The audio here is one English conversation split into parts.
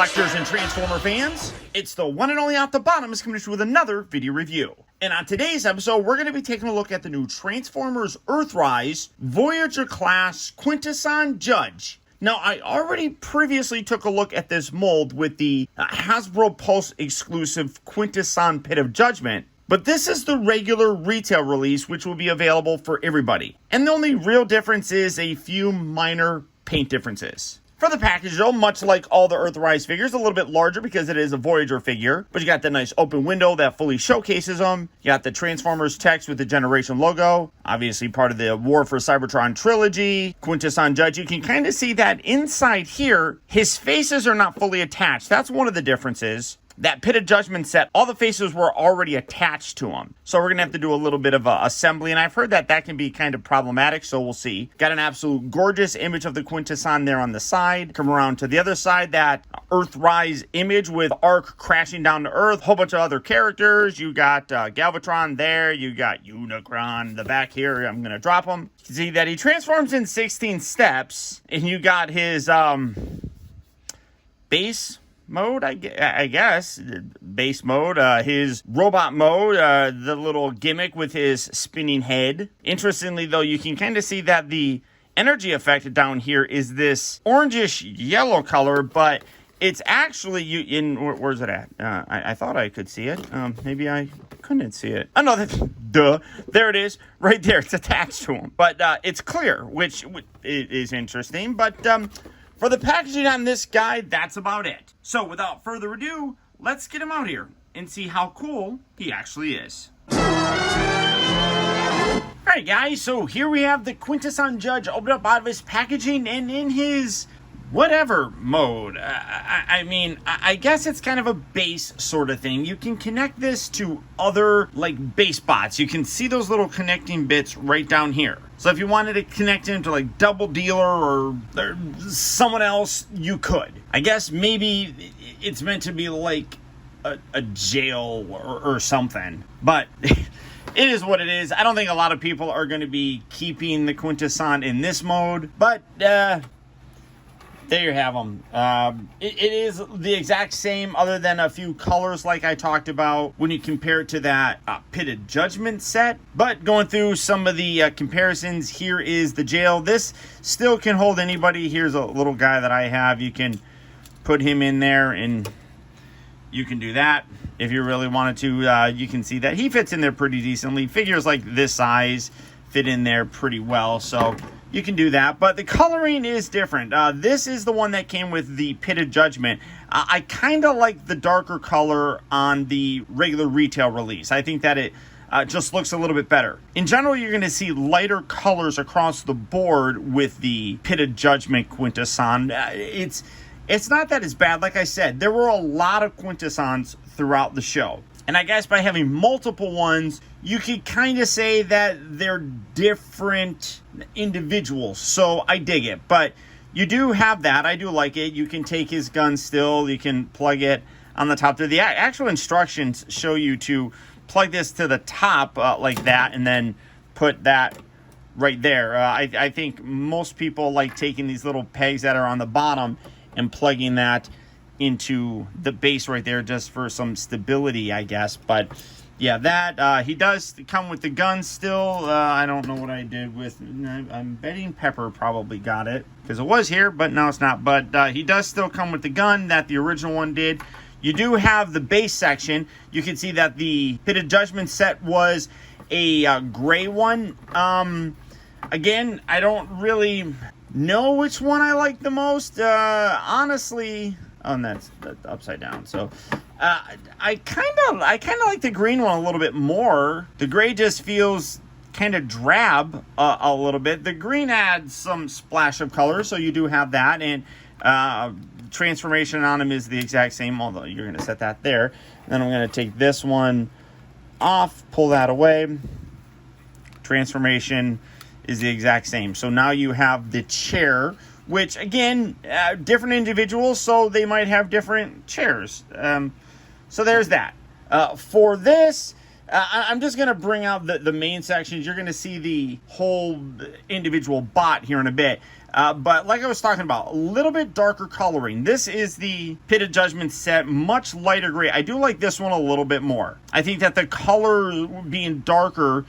collectors and Transformer fans, it's the one and only Optibotimus coming to you with another video review. And on today's episode, we're going to be taking a look at the new Transformers Earthrise Voyager class QUINTESSON Judge. Now, I already previously took a look at this mold with the Hasbro Pulse exclusive QUINTESSON Pit of Judgment, but this is the regular retail release, which will be available for everybody. And the only real difference is a few minor paint differences. For the package, though, much like all the Earthrise figures, a little bit larger because it is a Voyager figure. But you got the nice open window that fully showcases them. You got the Transformers text with the Generation logo. Obviously part of the War for Cybertron trilogy. QUINTESSON Judge, you can kind of see that inside here, his faces are not fully attached. That's one of the differences. That Pit of Judgment set, all the faces were already attached to them. So we're going to have to do a little bit of assembly, and I've heard that that can be kind of problematic, so we'll see. Got an absolute gorgeous image of the QUINTESSON there on the side. Come around to the other side, that Earthrise image with Ark crashing down to Earth. Whole bunch of other characters. You got Galvatron there. You got Unicron in the back here. I'm going to drop him. You can see that he transforms in 16 steps, and you got his base mode, I guess, base mode, his robot mode, the little gimmick with his spinning head. Interestingly, though, you can kind of see that the energy effect down here is this orangish yellow color, but it's actually, where's it at? I thought I could see it. Maybe I couldn't see it. Oh, no, duh. There it is, right there. It's attached to him. But it's clear, which is interesting, but for the packaging on this guy, that's about it. So without further ado, let's get him out here and see how cool he actually is. Alright guys, so here we have the QUINTESSON Judge opened up out of his packaging and in his whatever mode. I guess it's kind of a base sort of thing. You can connect this to other like base bots. You can see those little connecting bits right down here. So if you wanted to connect him to like Double Dealer or someone else, you could. I guess maybe it's meant to be like a jail or something. But it is what it is. I don't think a lot of people are going to be keeping the QUINTESSON in this mode. But there you have them. It is the exact same other than a few colors like I talked about when you compare it to that Pit of Judgment set. But going through some of the comparisons, here is the jail. This still can hold anybody. Here's a little guy that I have. You can put him in there and you can do that. If you really wanted to, you can see that he fits in there pretty decently. Figures like this size fit in there pretty well. So you can do that, but the coloring is different. This is the one that came with the Pit of Judgment. I kind of like the darker color on the regular retail release. I think that it just looks a little bit better. In general, you're going to see lighter colors across the board with the Pit of Judgment QUINTESSON. It's not that it's bad. Like I said, there were a lot of QUINTESSONs throughout the show. And I guess by having multiple ones, you could kind of say that they're different individuals. So I dig it. But you do have that. I do like it. You can take his gun still. You can plug it on the top there. The actual instructions show you to plug this to the top like that and then put that right there. I think most people like taking these little pegs that are on the bottom and plugging that into the base right there just for some stability, I guess. But yeah, that he does come with the gun still. I don't know what I did with, I'm betting Pepper probably got it because it was here, but no, it's not. But he does still come with the gun that the original one did. You do have the base section. You can see that the Pit of Judgment set was a gray one. Again, I don't really know which one I like the most. Honestly, oh, and that's upside down. So I kind of like the green one a little bit more. The gray just feels kind of drab a little bit. The green adds some splash of color, so you do have that. And transformation on him is the exact same, although you're going to set that there. Then I'm going to take this one off, pull that away. Transformation is the exact same. So now you have the chair, which again, different individuals, so they might have different chairs. So there's that. For this, I'm just going to bring out the main sections. You're going to see the whole individual bot here in a bit. But like I was talking about, a little bit darker coloring. This is the Pit of Judgment set, much lighter gray. I do like this one a little bit more. I think that the color being darker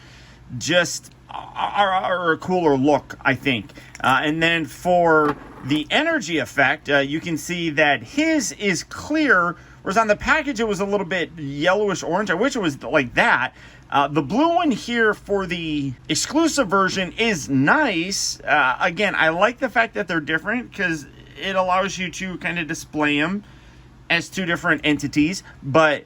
just are a cooler look, I think. And then for the energy effect, you can see that his is clear, whereas on the package it was a little bit yellowish orange. I wish it was like that. The blue one here for the exclusive version is nice. Again, I like the fact that they're different because it allows you to kind of display them as two different entities, but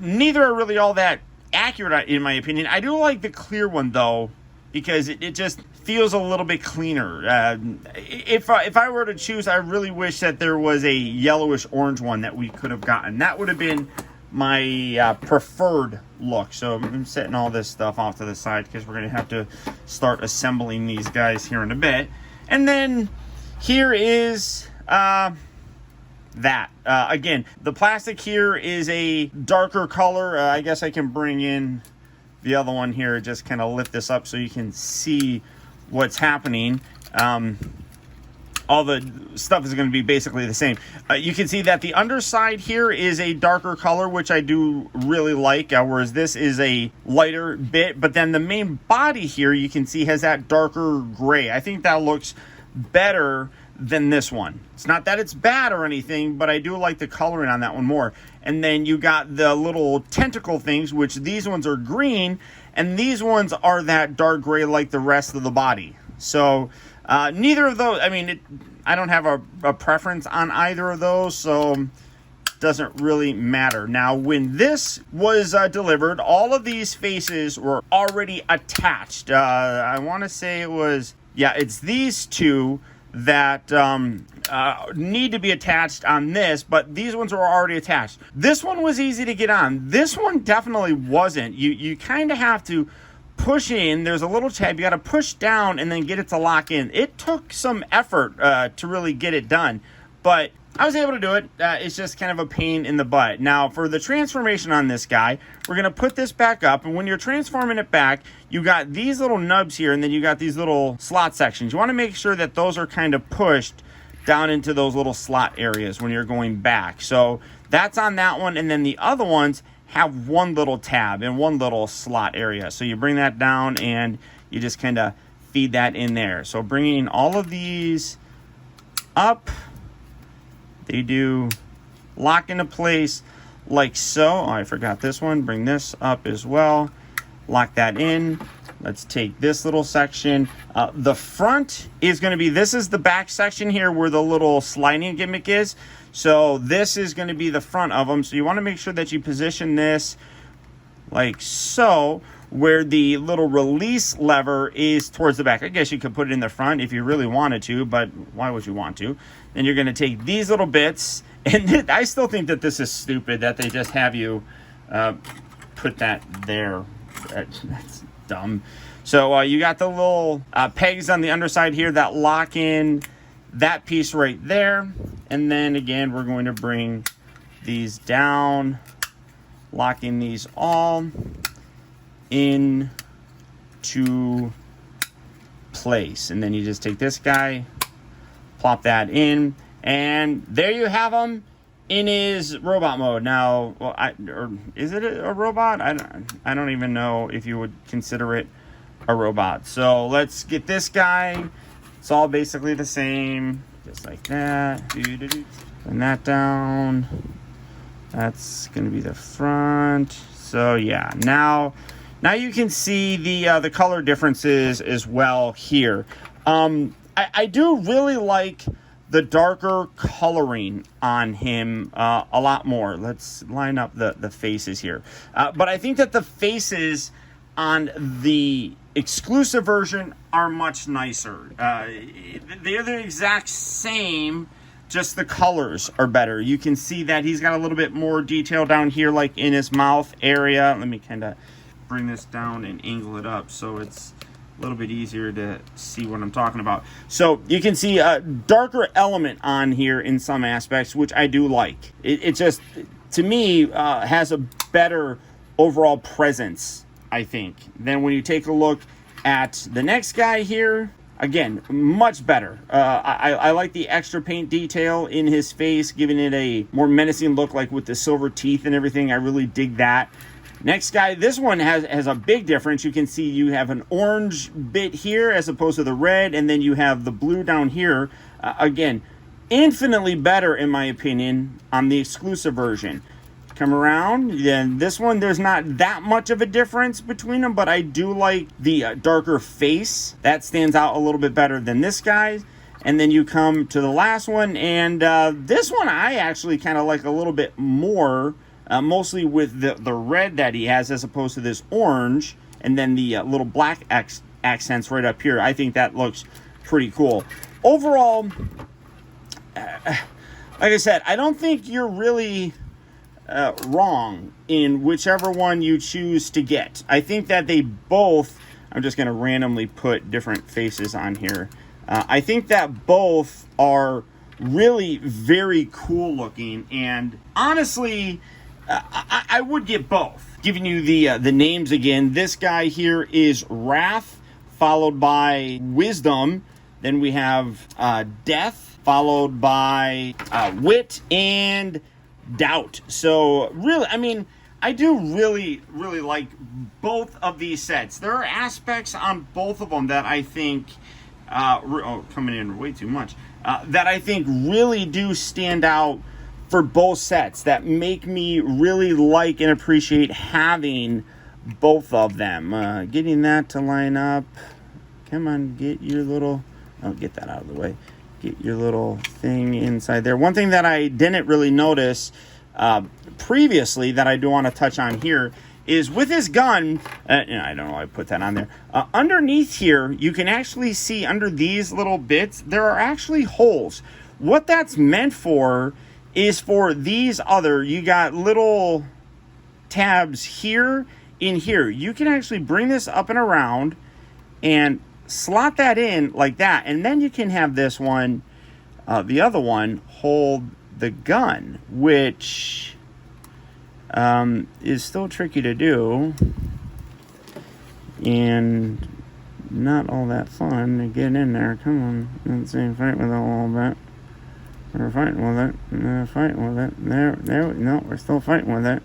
neither are really all that accurate in my opinion. I do like the clear one though, because it just feels a little bit cleaner. If I were to choose, I really wish that there was a yellowish orange one that we could have gotten. That would have been my preferred look. So I'm setting all this stuff off to the side because we're going to have to start assembling these guys here in a bit. And then here is that. Again, the plastic here is a darker color. I guess I can bring in the other one here, just kind of lift this up so you can see what's happening. All the stuff is going to be basically the same. You can see that the underside here is a darker color, which I do really like, whereas this is a lighter bit. But then the main body here, you can see, has that darker gray. I think that looks better than this one. It's not that it's bad or anything, but I do like the coloring on that one more. And then you got the little tentacle things, which these ones are green, and these ones are that dark gray like the rest of the body. So neither of those, I mean, I don't have a preference on either of those, so it doesn't really matter. Now, when this was delivered, all of these faces were already attached. I want to say it was, yeah, it's these two that need to be attached on this, but these ones were already attached. This one was easy to get on. This one definitely wasn't. You kind of have to push in. There's a little tab. You got to push down and then get it to lock in. It took some effort to really get it done, but I was able to do it. It's just kind of a pain in the butt. Now, for the transformation on this guy, we're going to put this back up, and when you're transforming it back, you got these little nubs here, and then you got these little slot sections. You want to make sure that those are kind of pushed down into those little slot areas when you're going back. So that's on that one, and then the other ones have one little tab and one little slot area. So you bring that down, and you just kind of feed that in there. So bringing all of these up, they do lock into place like so. Oh, I forgot this one. Bring this up as well. Lock that in. Let's take this little section. The front is going to be, this is the back section here where the little sliding gimmick is. So this is going to be the front of them. So you want to make sure that you position this like so, where the little release lever is towards the back. I guess you could put it in the front if you really wanted to, but why would you want to? Then you're going to take these little bits, and I still think that this is stupid that they just have you put that there. That's dumb. So you got the little pegs on the underside here that lock in that piece right there. And then again, we're going to bring these down, locking these all into place. And then you just take this guy, plop that in, and there you have him in his robot mode. Now, well, or is it a robot? I don't even know if you would consider it a robot. So let's get this guy. It's all basically the same, just like that. Bring that down. That's going to be the front. So yeah, now you can see the color differences as well here. I do really like the darker coloring on him a lot more. Let's line up the faces here. But I think that the faces on the exclusive version are much nicer. They're the exact same, just the colors are better. You can see that he's got a little bit more detail down here, like in his mouth area. Let me kind of bring this down and angle it up so it's a little bit easier to see what I'm talking about. So you can see a darker element on here in some aspects, which I do like. It just, to me, has a better overall presence, I think. Then when you take a look at the next guy here, again, much better. I like the extra paint detail in his face, giving it a more menacing look, like with the silver teeth and everything. I really dig that. Next guy, this one has a big difference. You can see you have an orange bit here as opposed to the red, and then you have the blue down here. Again, infinitely better, in my opinion, on the exclusive version. Come around, then this one, there's not that much of a difference between them, but I do like the darker face. That stands out a little bit better than this guy. And then you come to the last one, and this one I actually kind of like a little bit more, mostly with the red that he has as opposed to this orange, and then the little black accents right up here. I think that looks pretty cool. Overall, like I said, I don't think you're really wrong in whichever one you choose to get. I think that they both, I'm just going to randomly put different faces on here. I think that both are really very cool looking, and honestly, I would get both. Giving you the names again, this guy here is Wrath, followed by Wisdom. Then we have Death, followed by Wit, and Doubt. So really, I mean, I do really like both of these sets. There are aspects on both of them that I think coming in way too much, that I think really do stand out for both sets, that make me really like and appreciate having both of them. Getting that to line up. Come on, get your little, oh, get that out of the way. Get your little thing inside there. One thing that I didn't really notice previously that I do want to touch on here is with his gun, I don't know why I put that on there. Underneath here, you can actually see under these little bits, there are actually holes. What that's meant for is for these other, you got little tabs here, in here. You can actually bring this up and around and slot that in like that, and then you can have this one, the other one, hold the gun, which is still tricky to do and not all that fun to get in there. Come on, let's see, fight with it a little bit. We're fighting with it. Fighting with it. There. No, we're still fighting with it.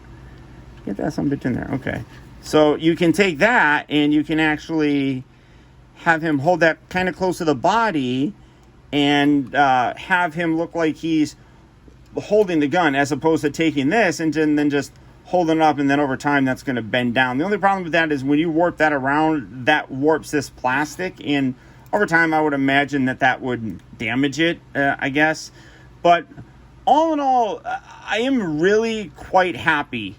Get that some bitch in there. Okay, so you can take that and you can actually have him hold that kind of close to the body and have him look like he's holding the gun, as opposed to taking this and then just holding it up, and then over time that's going to bend down. The only problem with that is when you warp that around, that warps this plastic, and over time I would imagine that would damage it, I guess. But all in all, I am really quite happy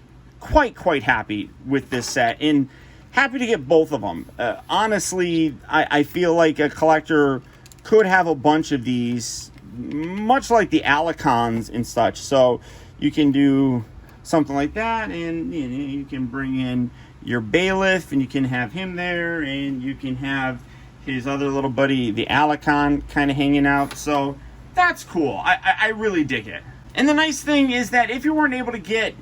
with this set, and happy to get both of them. Honestly, I feel like a collector could have a bunch of these, much like the Alicons and such. So you can do something like that, and you can bring in your bailiff, and you can have him there, and you can have his other little buddy, the Alicon, kind of hanging out. So that's cool. I really dig it. And the nice thing is that if you weren't able to get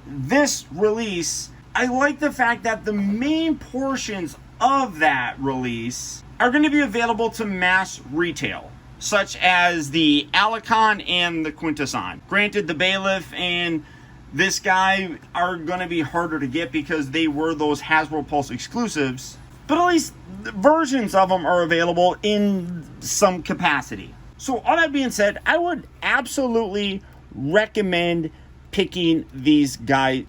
this release, I like the fact that the main portions of that release are going to be available to mass retail, such as the Alicon and the QUINTESSON. Granted, the bailiff and this guy are going to be harder to get because they were those Hasbro Pulse exclusives, but at least versions of them are available in some capacity. So all that being said, I would absolutely recommend picking this guy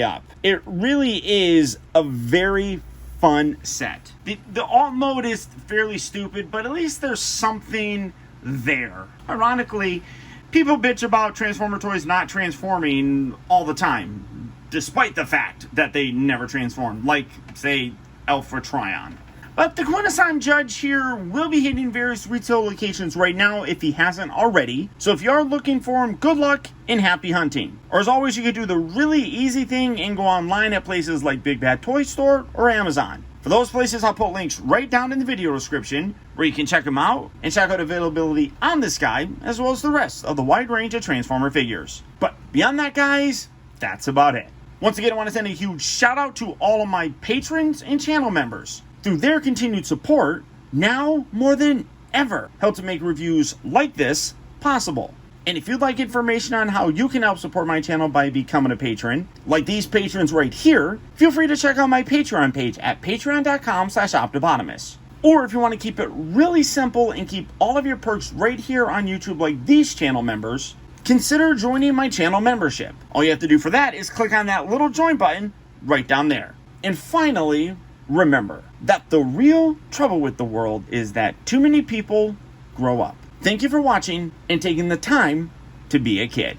up. It really is a very fun set. The alt mode is fairly stupid, but at least there's something there. Ironically, people bitch about Transformer toys not transforming all the time, despite the fact that they never transform, like, say, Alpha Trion. But the QUINTESSON Judge here will be hitting various retail locations right now if he hasn't already. So if you are looking for him, good luck and happy hunting. Or as always, you could do the really easy thing and go online at places like Big Bad Toy Store or Amazon. For those places, I'll put links right down in the video description where you can check them out and check out availability on this guy, as well as the rest of the wide range of Transformer figures. But beyond that, guys, that's about it. Once again, I want to send a huge shout out to all of my patrons and channel members. Through their continued support, now more than ever, help to make reviews like this possible. And if you'd like information on how you can help support my channel by becoming a patron, like these patrons right here, feel free to check out my Patreon page at patreon.com/Optibotimus. Or if you want to keep it really simple and keep all of your perks right here on YouTube like these channel members, consider joining my channel membership. All you have to do for that is click on that little join button right down there. And finally, remember that the real trouble with the world is that too many people grow up. Thank you for watching and taking the time to be a kid.